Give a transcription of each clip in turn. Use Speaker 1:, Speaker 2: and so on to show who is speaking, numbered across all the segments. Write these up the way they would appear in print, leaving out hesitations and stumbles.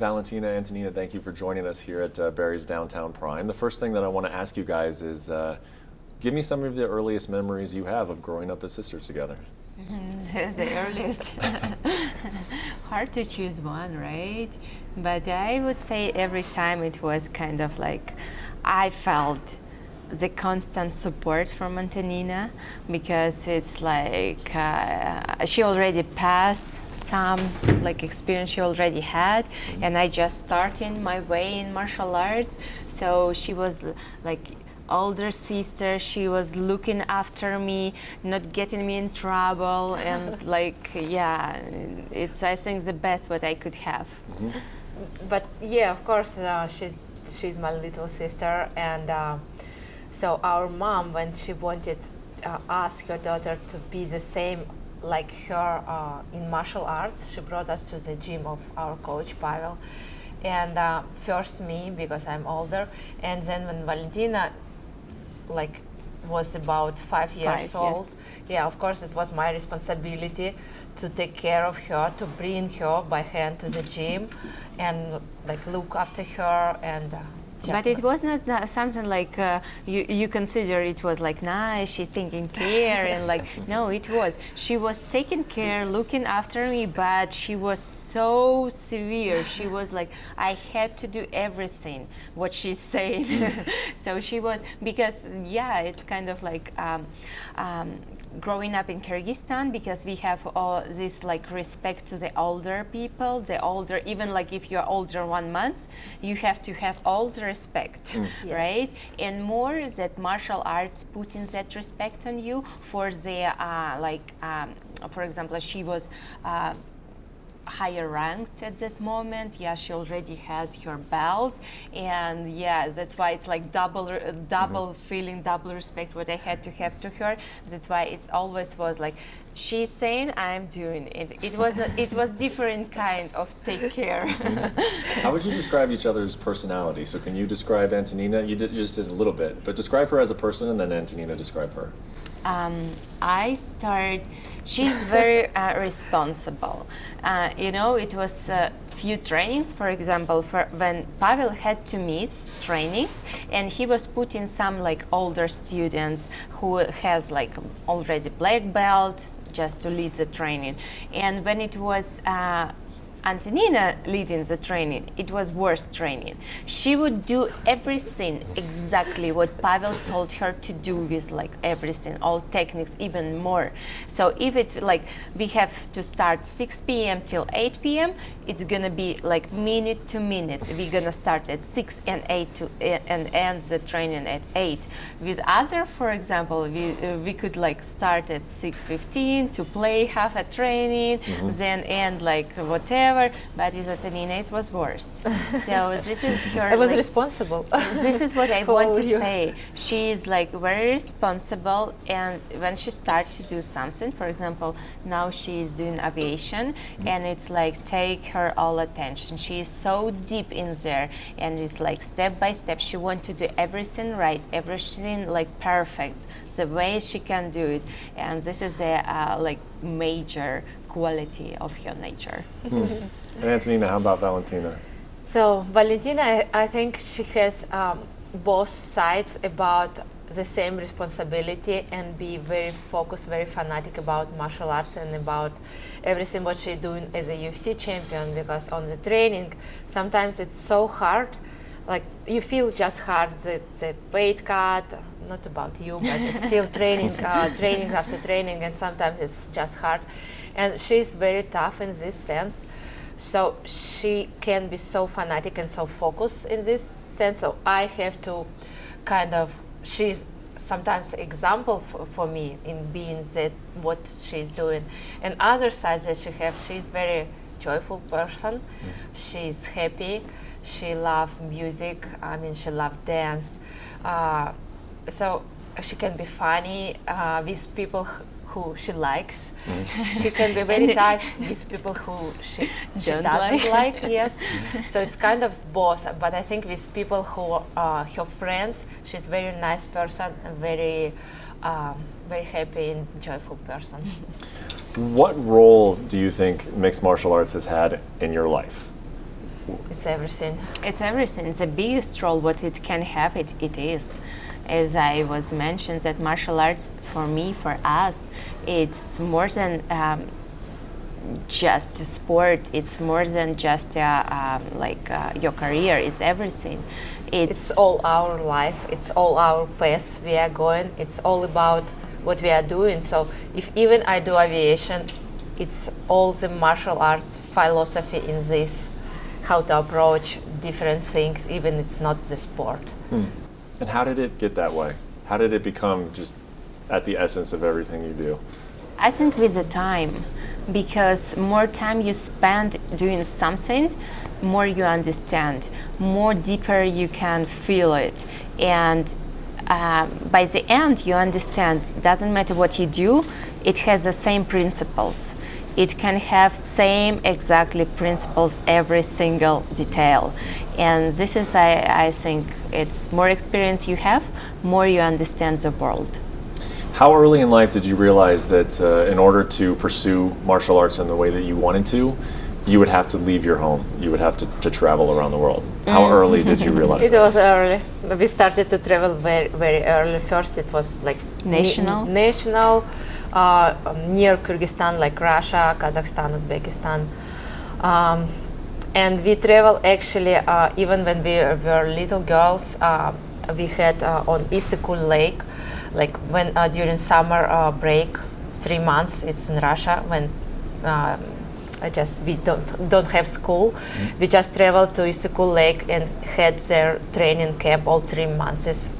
Speaker 1: Valentina, Antonina, thank you for joining us here at Barry's Downtown Prime. The first thing that I want to ask you guys is, give me some of the earliest memories you have of growing up as sisters together.
Speaker 2: The earliest. Hard to choose one, right? But I would say every time it was kind of like I felt the constant support from Antonina, because it's like she already passed some like experience she already had, and I just starting my way in martial arts. So she was like older sister, she was looking after me, not getting me in trouble, and like, yeah, it's, I think, the best what I could have.
Speaker 3: But yeah, of course, she's my little sister, and so our mom, when she wanted ask her daughter to be the same like her in martial arts, she brought us to the gym of our coach Pavel, and first me, because I'm older, and then when Valentina like was about 5 years old,
Speaker 2: yes.
Speaker 3: Yeah, of course it was my responsibility to take care of her, to bring her by hand to the gym and like look after her, and
Speaker 2: but it was not something like you consider it was like nice, she's taking care, and like, no, it was. She was taking care, looking after me, but she was so severe. She was like, I had to do everything what she's saying. So she was, because, yeah, it's kind of like growing up in Kyrgyzstan, because we have all this like respect to the older people, the older, even like if you're older 1 month, you have to have all the respect, right?
Speaker 3: Yes.
Speaker 2: And more that martial arts putting that respect on you for the for example, she was higher ranked at that moment. Yeah, she already had her belt, and yeah, that's why it's like double feeling, double respect what I had to have to her. That's why it's always was like, she's saying, I'm doing it. It was it was different kind of take care.
Speaker 1: How would you describe each other's personality? So can you describe Antonina? You just did a little bit, but describe her as a person, and then Antonina, describe her.
Speaker 2: She's very responsible. You know, it was few trainings, for example, for when Pavel had to miss trainings, and he was putting some like older students who has like already black belt just to lead the training. And when it was Antonina leading the training, it was worse training. She would do everything exactly what Pavel told her to do, with like everything, all techniques, even more. So if it's like we have to start 6 p.m. till 8 p.m., it's gonna be like minute to minute. We're gonna start at 6 and 8 to and end the training at 8. With other, for example, we could like start at 6:15 to play half a training, then end like whatever. But with Antonina it was worst. So this is her.
Speaker 3: I was
Speaker 2: like,
Speaker 3: responsible.
Speaker 2: This is what I
Speaker 3: For
Speaker 2: want to
Speaker 3: you.
Speaker 2: say. She is like very responsible, and when she starts to do something, for example, now she is doing aviation, and it's like take her all attention. She is so deep in there, and it's like step by step. She wants to do everything right, everything like perfect, the way she can do it, and this is a like major quality of her nature.
Speaker 1: And Antonina, how about Valentina?
Speaker 3: So Valentina, I think she has both sides about the same responsibility, and be very focused, very fanatic about martial arts and about everything what she's doing as a UFC champion, because on the training sometimes it's so hard, like you feel just hard, the weight cut, not about you, but it's still training, training after training, and sometimes it's just hard. And she's very tough in this sense. So she can be so fanatic and so focused in this sense. So I have to kind of, she's sometimes example for me in being that what she's doing. And other sides that she has, she's very joyful person. She's happy. She loves music. I mean, she loves dance. So she can be funny with people who she likes. She can be very tough with people who she doesn't like. Yes. So it's kind of both. But I think with people who are her friends, she's a very nice person and very happy and joyful person.
Speaker 1: What role do you think mixed martial arts has had in your life?
Speaker 3: It's everything.
Speaker 2: It's everything. The biggest role what it can have, it is. As I was mentioned, that martial arts for me, for us, it's more than just a sport. It's more than just your career. It's everything.
Speaker 3: It's all our life. It's all our path we are going. It's all about what we are doing. So if even I do aviation, it's all the martial arts philosophy in this, how to approach different things, even it's not the sport.
Speaker 1: And how did it get that way? How did it become just at the essence of everything you do?
Speaker 2: I think with the time, because more time you spend doing something, more you understand, more deeper you can feel it. And by the end, you understand, doesn't matter what you do, it has the same principles. It can have same exactly principles, every single detail. And this is, I think, it's more experience you have, more you understand the world.
Speaker 1: How early in life did you realize that in order to pursue martial arts in the way that you wanted to, you would have to leave your home? You would have to travel around the world. How early did you realize
Speaker 3: It
Speaker 1: that?
Speaker 3: was early. We started to travel very, very early. First, it was like
Speaker 2: National?
Speaker 3: Near Kyrgyzstan, like Russia, Kazakhstan, Uzbekistan. And we travel actually, even when we were little girls, we had on Issyk Lake, like when during summer break, 3 months, it's in Russia, when we don't have school. We just traveled to Issyk Lake and had their training camp all 3 months.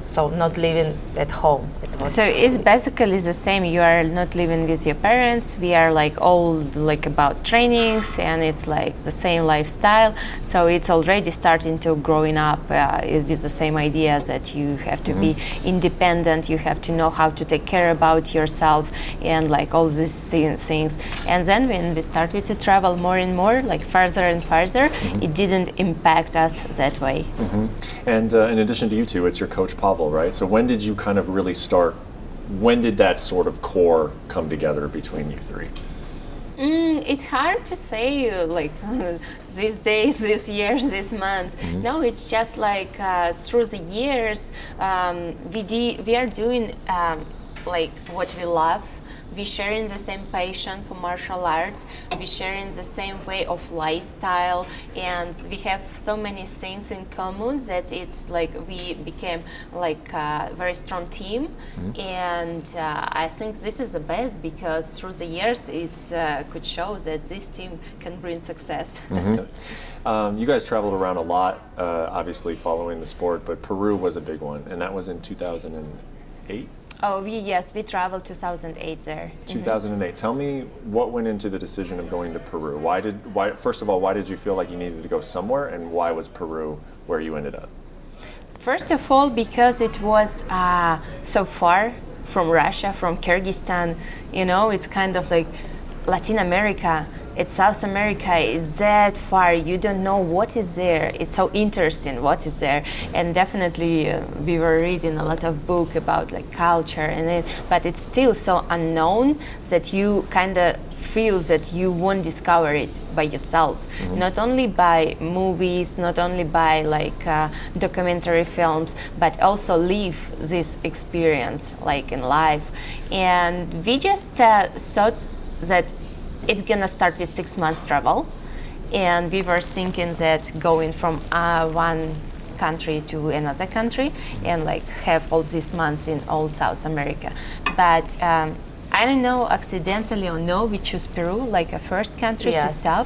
Speaker 3: So not living at home.
Speaker 2: So it's basically the same. You are not living with your parents. We are like all like about trainings, and it's like the same lifestyle. So it's already starting to growing up with the same idea that you have to be independent. You have to know how to take care about yourself and like all these things. And then when we started to travel more and more, like farther and farther, it didn't impact us that way.
Speaker 1: And in addition to you two, it's your coach Pavel, right? So when did you kind of really start? When did that sort of core come together between you three?
Speaker 2: It's hard to say, like these days, these years, these months. No, it's just like through the years, we are doing like what we love. We sharing the same passion for martial arts. We sharing the same way of lifestyle, and we have so many things in common that it's like we became like a very strong team. And I think this is the best because through the years it's could show that this team can bring success.
Speaker 1: You guys traveled around a lot, obviously following the sport, but Peru was a big one, and that was in 2008?
Speaker 2: Oh, we traveled 2008 there.
Speaker 1: 2008. Tell me what went into the decision of going to Peru. First of all, why did you feel like you needed to go somewhere, and why was Peru where you ended up?
Speaker 2: First of all, because it was so far from Russia, from Kyrgyzstan. You know, it's kind of like Latin America. It's South America, it's that far, you don't know what is there. It's so interesting what is there. And definitely we were reading a lot of book about like culture, but it's still so unknown that you kind of feel that you won't discover it by yourself. Not only by movies, not only by like documentary films, but also live this experience like in life. And we just thought that it's gonna start with 6 months travel, and we were thinking that going from one country to another country and like have all these months in all South America. But I don't know, accidentally or no, we choose Peru like a first country to stop,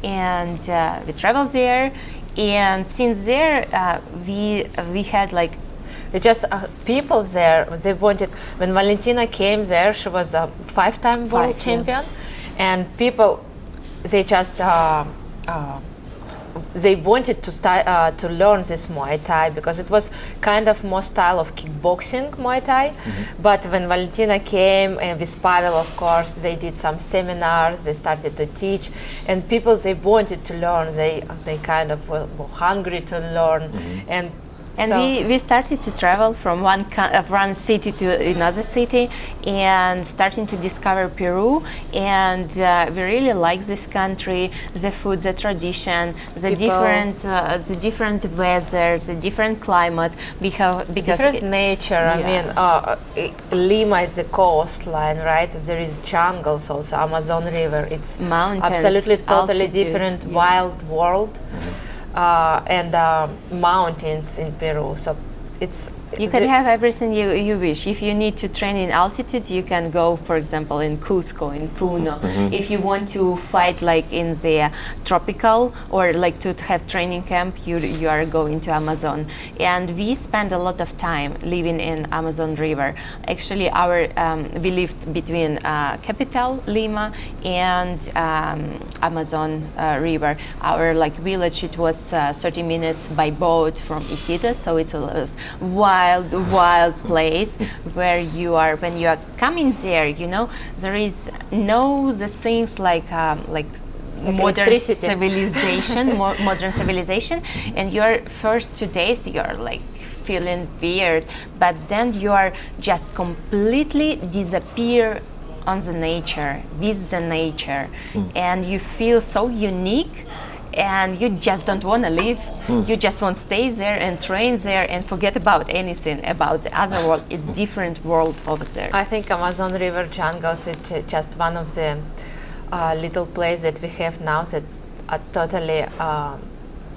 Speaker 2: and we traveled there. And since there, we had like
Speaker 3: just people there. They wanted, when Valentina came there, she was a 5-time world champion. And people, they just they wanted to start to learn this Muay Thai because it was kind of more style of kickboxing Muay Thai. But when Valentina came and with Pavel, of course, they did some seminars. They started to teach, and people they wanted to learn. They kind of were hungry to learn, and
Speaker 2: And
Speaker 3: So-
Speaker 2: we started to travel from one city to another city and starting to discover Peru. And we really like this country, the food, the tradition, the
Speaker 3: People.
Speaker 2: different weather, the different climate. Because
Speaker 3: Different nature. I
Speaker 2: Yeah.
Speaker 3: mean, Lima is the coastline, right? There is jungles also, Amazon River. It's
Speaker 2: Mountains,
Speaker 3: absolutely totally
Speaker 2: altitude,
Speaker 3: different
Speaker 2: yeah.
Speaker 3: wild world, and mountains in Peru. So it's
Speaker 2: you can have everything you wish. If you need to train in altitude, you can go, for example, in Cusco, in Puno. If you want to fight like in the tropical or like to have training camp, you are going to Amazon. And we spend a lot of time living in Amazon River. Actually, we lived between capital Lima and Amazon River. Our like village, it was 30 minutes by boat from Iquitos, so it was wild place where you are when you are coming there. You know, there is no the things like modern
Speaker 3: electricity.
Speaker 2: civilization, modern civilization, and your first 2 days you're like feeling weird, but then you are just completely disappear on the nature, with the nature, and you feel so unique, and you just don't want to leave. You just want to stay there and train there and forget about anything about the other world. It's different world over there.
Speaker 3: I think Amazon River jungles is just one of the little places that we have now that's totally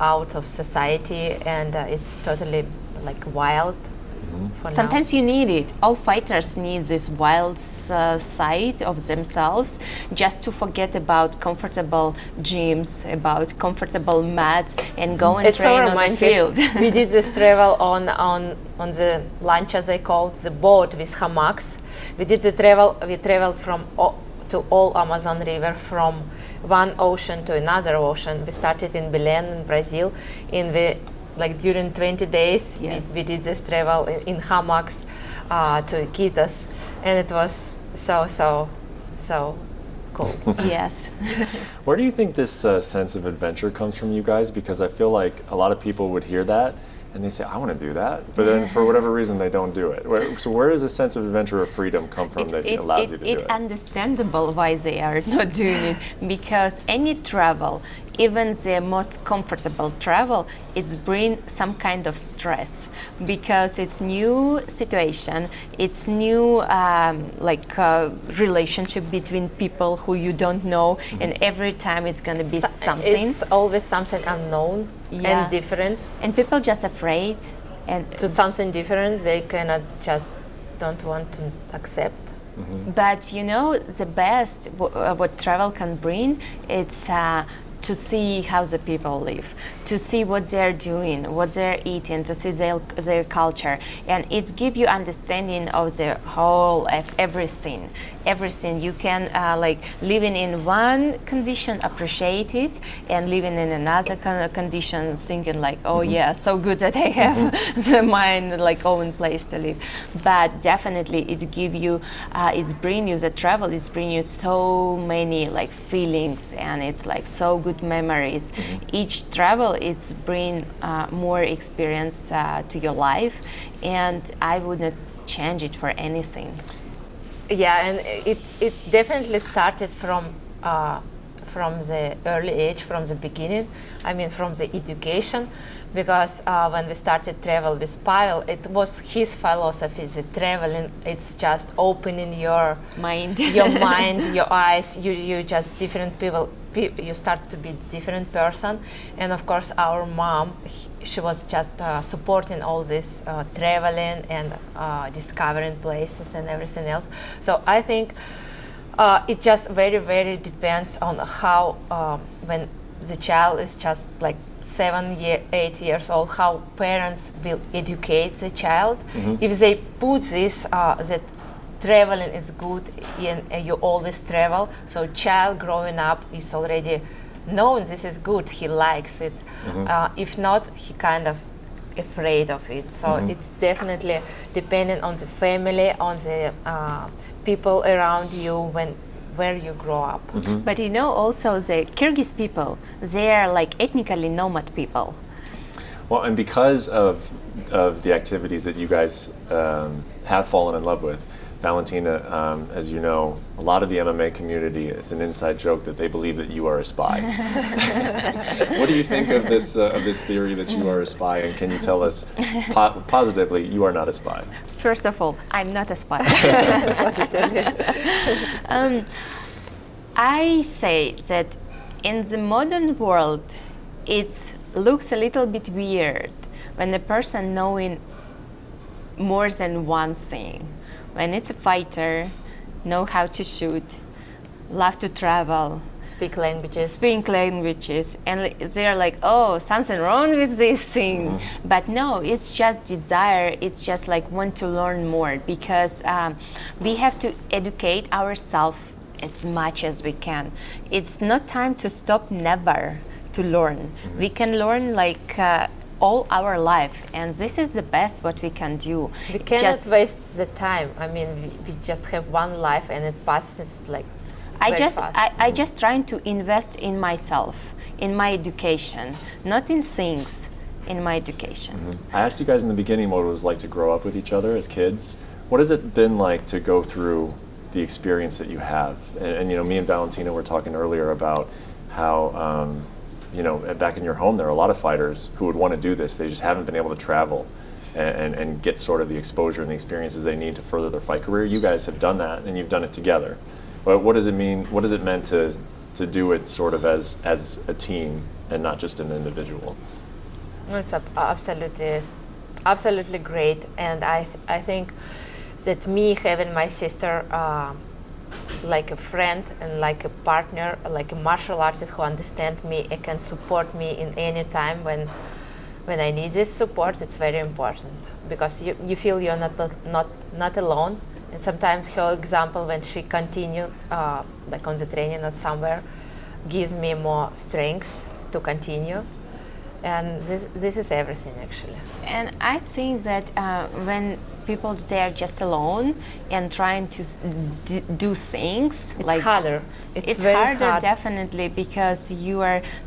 Speaker 3: out of society, and it's totally like wild. For
Speaker 2: Sometimes you need it. All fighters need this wild side of themselves just to forget about comfortable gyms, about comfortable mats, and go and
Speaker 3: It's so
Speaker 2: train on the
Speaker 3: romantic.
Speaker 2: field.
Speaker 3: We did this travel on the lanchas, they called the boat with hammocks. We did the travel. We traveled to all Amazon River from one ocean to another ocean. We started in Belém, in Brazil, like during 20 days,
Speaker 2: Yes.
Speaker 3: we did this travel in hammocks to Iquitos, and it was so cool.
Speaker 2: Yes.
Speaker 1: Where do you think this sense of adventure comes from, you guys? Because I feel like a lot of people would hear that and they say, I want to do that, but then for whatever reason they don't do it. So where does the sense of adventure or freedom come from that allows you to do it?
Speaker 2: It's understandable why they are not doing it, because any travel, even the most comfortable travel, it's bring some kind of stress, because it's new situation, it's new relationship between people who you don't know, and every time it's going to be something.
Speaker 3: It's always something unknown and different.
Speaker 2: And people just afraid, and
Speaker 3: To something different, they cannot just don't want to accept.
Speaker 2: But you know, the best what travel can bring, it's to see how the people live, to see what they're doing, what they're eating, to see their culture, and it's give you understanding of the whole of everything. You can living in one condition appreciate it, and living in another condition thinking like, oh yeah, so good that I have mine like own place to live. But definitely it give you, it's bring you the travel, it's bring you so many like feelings, and it's like so good memories. Each travel it's bring more experience to your life, and I would not change it for anything.
Speaker 3: Yeah, and it definitely started from the early age, from the beginning. I mean, from the education, because when we started travel with Pavel, it was his philosophy. The traveling, it's just opening your
Speaker 2: Mind.
Speaker 3: your eyes. You just different people. You start to be different person, and of course, our mom, she was just supporting all this traveling and discovering places and everything else. So I think it just very depends on how when the child is just like 8 years old, how parents will educate the child. If they put this that traveling is good and you always travel, so child growing up is already knows this is good, he likes it. If not, he kind of afraid of it. So it's definitely dependent on the family, on the people around you, where you grow up.
Speaker 2: But you know, also the Kyrgyz people, they are like ethnically nomad people.
Speaker 1: Well, and because of the activities that you guys have fallen in love with, Valentina, as you know, a lot of the MMA community, it's an inside joke that they believe that you are a spy. What do you think of this theory that you are a spy? And can you tell us positively you are not a spy?
Speaker 2: First of all, I'm not a spy. I say that in the modern world, it looks a little bit weird when a person knowing more than one thing. When it's a fighter, know how to shoot, love to travel,
Speaker 3: Speak languages.
Speaker 2: and they're like, oh, something wrong with this thing. But no, it's just desire. It's just like want to learn more, because we have to educate ourselves as much as we can. It's not time to stop, never to learn. We can learn like all our life, and this is the best what we can do.
Speaker 3: We cannot waste the time. I mean, we just have one life, and it passes like very fast.
Speaker 2: I just trying to invest in myself, in my education, not in things, in my education.
Speaker 1: I asked you guys in the beginning what it was like to grow up with each other as kids. What has it been like to go through the experience that you have? And you know, me and Valentina were talking earlier about how you know, back in your home, there are a lot of fighters who would want to do this. They just haven't been able to travel and get sort of the exposure and the experiences they need to further their fight career. You guys have done that, and you've done it together. But what does it mean? What does it mean to do it sort of as a team and not just an individual?
Speaker 3: It's absolutely great, and I think that me having my sister like a friend and like a partner, like a martial artist who understands me and can support me in any time when I need this support, it's very important, because you feel you're not alone. And sometimes her example when she continued like on the training or somewhere gives me more strength to continue. And this is everything actually.
Speaker 2: And I think that when people they are just alone and trying to do things,
Speaker 3: It's
Speaker 2: like
Speaker 3: harder.
Speaker 2: It's
Speaker 3: very
Speaker 2: harder,
Speaker 3: hard.
Speaker 2: definitely, because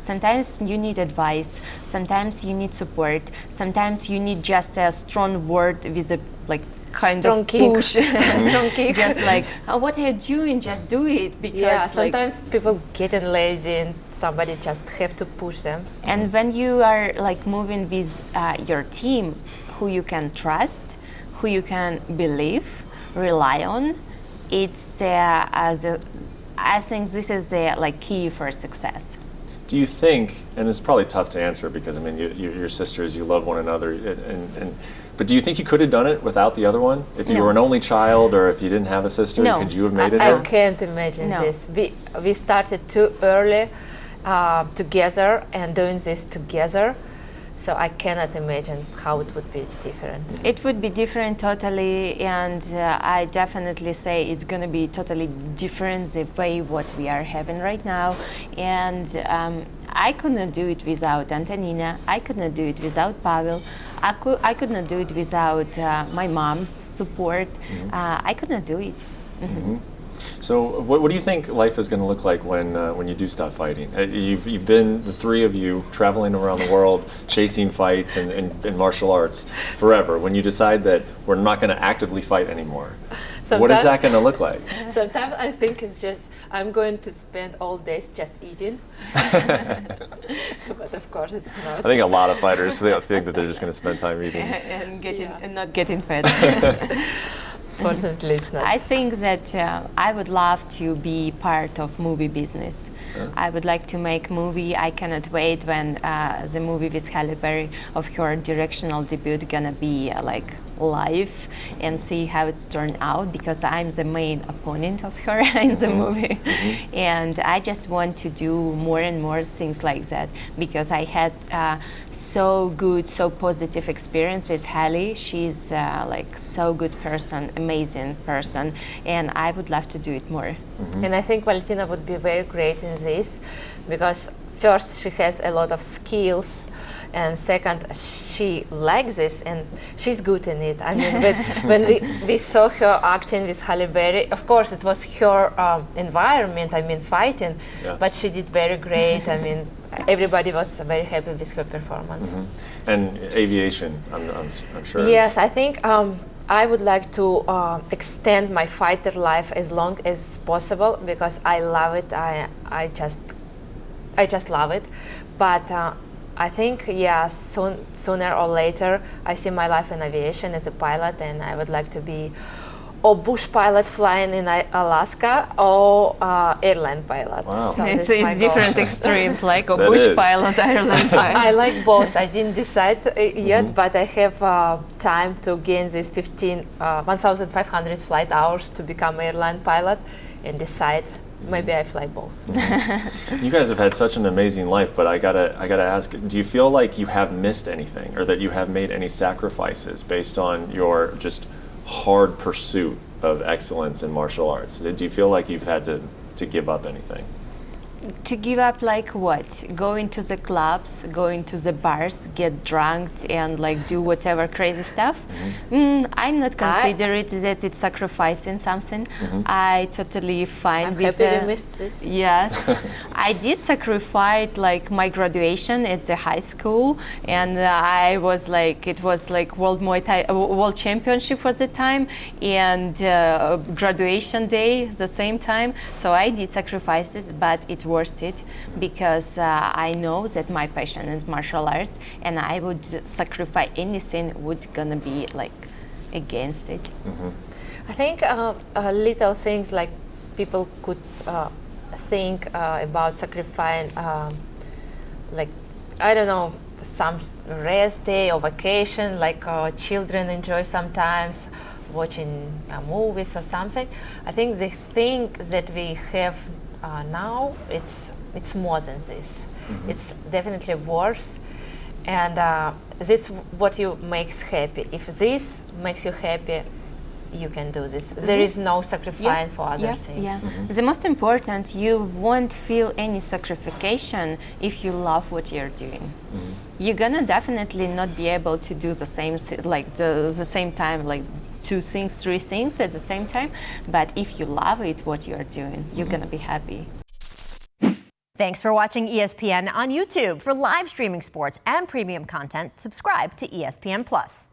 Speaker 2: sometimes you need advice, sometimes you need support, sometimes you need just a strong word with a like kind
Speaker 3: Strong
Speaker 2: of
Speaker 3: kick.
Speaker 2: push.
Speaker 3: Strong kick.
Speaker 2: Just like, oh, what are you doing? Just do it, because
Speaker 3: Yeah,
Speaker 2: like,
Speaker 3: sometimes people getting lazy and somebody just have to push them.
Speaker 2: and when you are like moving with your team, who you can trust, who you can believe, rely on, it's I think this is the like key for success.
Speaker 1: Do you think, and it's probably tough to answer because I mean you're sisters, you love one another, but do you think you could have done it without the other one? If you
Speaker 2: No.
Speaker 1: were an only child, or if you didn't have a sister,
Speaker 2: No.
Speaker 1: could you have made it?
Speaker 3: I
Speaker 1: there?
Speaker 3: can't imagine
Speaker 2: No.
Speaker 3: this. We started too early together and doing this together, so I cannot imagine how it would be different.
Speaker 2: It would be different totally, and I definitely say it's going to be totally different the way what we are having right now. And I could not do it without Antonina. I could not do it without Pavel. I could not do it without my mom's support. I could not do it.
Speaker 1: So, what do you think life is going to look like when you do stop fighting? You've been, the three of you, traveling around the world, chasing fights and martial arts forever. When you decide that we're not going to actively fight anymore, what is that going to look like?
Speaker 3: Sometimes I think it's just I'm going to spend all days just eating, but of course it's not.
Speaker 1: I think a lot of fighters think that they're just going to spend time eating.
Speaker 2: And not getting fed.
Speaker 3: Fortunately, it's not.
Speaker 2: I think that I would love to be part of movie business. I would like to make movie. I cannot wait when the movie with Halle Berry of her directional debut gonna be like live and see how it's turned out, because I'm the main opponent of her in the movie. And I just want to do more and more things like that, because I had so good, so positive experience with Halle. She's like so good person, amazing person, and I would love to do it more.
Speaker 3: And I think Valentina would be very great in this, because first she has a lot of skills, and second she likes this and she's good in it. I mean, when we saw her acting with Halle Berry, of course it was her environment, I mean fighting, but she did very great. I mean, everybody was very happy with her performance.
Speaker 1: And aviation, I'm sure.
Speaker 3: Yes, I think I would like to extend my fighter life as long as possible because I love it. I just love it. But I think, yeah, sooner or later, I see my life in aviation as a pilot, and I would like to be a bush pilot flying in Alaska or airline pilot.
Speaker 1: Wow.
Speaker 3: So
Speaker 2: It's
Speaker 3: that's my goal.
Speaker 2: different extremes, like a
Speaker 1: That
Speaker 2: bush
Speaker 1: is.
Speaker 2: pilot, airline pilot.
Speaker 3: I like both. I didn't decide yet, but I have time to gain these 1,500 flight hours to become airline pilot and decide maybe I fly both.
Speaker 1: You guys have had such an amazing life, but I gotta ask, do you feel like you have missed anything, or that you have made any sacrifices based on your just hard pursuit of excellence in martial arts? Do you feel like you've had to give up anything?
Speaker 2: To give up like what? Going to the clubs, going to the bars, get drunk and like do whatever crazy stuff? I'm not consider it that it's sacrificing something. I totally fine
Speaker 3: I'm
Speaker 2: with
Speaker 3: happy we missed this.
Speaker 2: Yes, I did sacrifice like my graduation at the high school, and I was like, it was like World Muay Thai, World Championship at the time, and graduation day the same time. So I did sacrifices, but it worth it because I know that my passion is martial arts, and I would sacrifice anything would gonna be like against it.
Speaker 3: I think little things like people could think about sacrificing, like, I don't know, some rest day or vacation, like children enjoy sometimes watching movies or something. I think the thing that we have now, it's more than this. It's definitely worse, and that's what you makes happy. If this makes you happy, you can do this. There is no sacrificing for other things.
Speaker 2: The most important, you won't feel any sacrification if you love what you're doing. You're gonna definitely not be able to do the same, like the same time, like 2 things, 3 things at the same time. But if you love it, what you're doing, you're gonna be happy.
Speaker 4: Thanks for watching ESPN on YouTube. For live streaming sports and premium content, subscribe to ESPN+.